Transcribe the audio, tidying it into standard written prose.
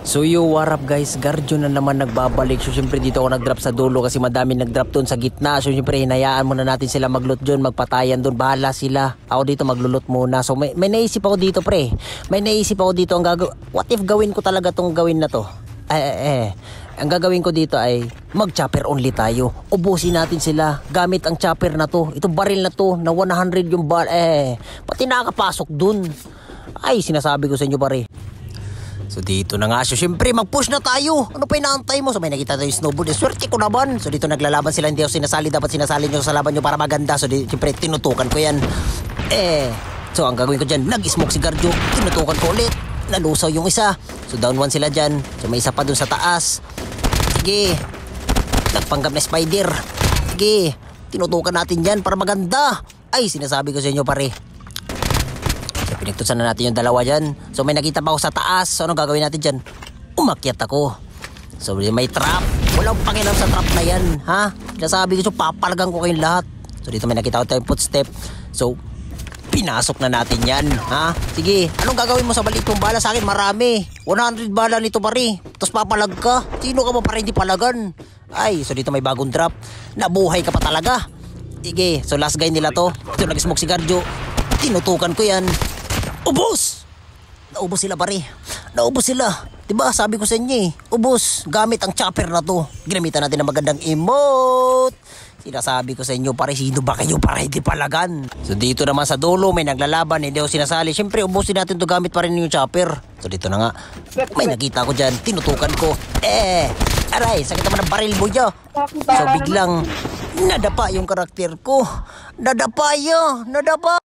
So yo, what up guys, Guardio na naman nagbabalik. So syempre dito ako nagdrop sa dulo kasi madami nagdrop doon sa gitna. So syempre hinayaan muna natin sila magloot doon, magpatayan doon, bahala sila. Ako dito maglulot muna. So may naisip ako dito pre. May naisip ako dito ang what if gawin ko talaga tong gawin na to? Ang gagawin ko dito ay mag-chopper only tayo. Ubusin natin sila gamit ang chopper na to. Ito baril na to na 100 yung pati nakakapasok dun. Ay, sinasabi ko sa inyo pare. So dito na nga. So syempre mag-push na tayo. Ano pa inaantay mo? So may nakita tayo yung snowball. Swerte ko naman. So dito naglalaban sila. Hindi ako sinasali. Dapat sinasali nyo sa laban nyo para maganda. So syempre tinutukan ko yan. So ang gagawin ko dyan, nag-smoke si Guardio. Tinutukan ko ulit. Nalusaw yung isa. So down one sila dyan. So may isa pa dun sa taas. Sige. Nagpanggap na spider. Sige. Tinutukan natin dyan para maganda. Ay, sinasabi ko sa inyo pare. So pinagtusan na natin yung dalawa dyan. So may nakita pa ako sa taas. So ano gagawin natin dyan? Umakyat ako. So may trap. Walang pakialam sa trap na yan. Ha? Sinasabi ko, so papalagan ko kayong lahat. So dito may nakita ko tayong footstep. So pinasok na natin yan, ha? Sige, anong gagawin mo sa balitong bala? Sa akin marami. 100 bala nito pare. Tapos papalag ka. Sino ka ba pare hindi palagan? Ay, so dito may bagong drop. Nabuhay ka pa talaga. Sige, so last guy nila to. Ito nag-smoke si Guardio. Tinutukan ko yan. Ubos! Naubos sila pare. Naubos sila. Diba sabi ko sa inyo eh. Ubos. Gamit ang chopper na to. Ginamitan natin ng magandang emote. Sinasabi ko sa inyo pare, sino ba kayo para hindi palagan? So dito naman sa dulo may naglalaban, hindi ako sinasali. Siyempre ubusin natin to gamit pa rin yung chopper. So dito na nga, may nakita ko dyan, tinutukan ko. Aray, sakit naman ang baril mo dyan. So biglang nadapa yung karakter ko. Nadapa.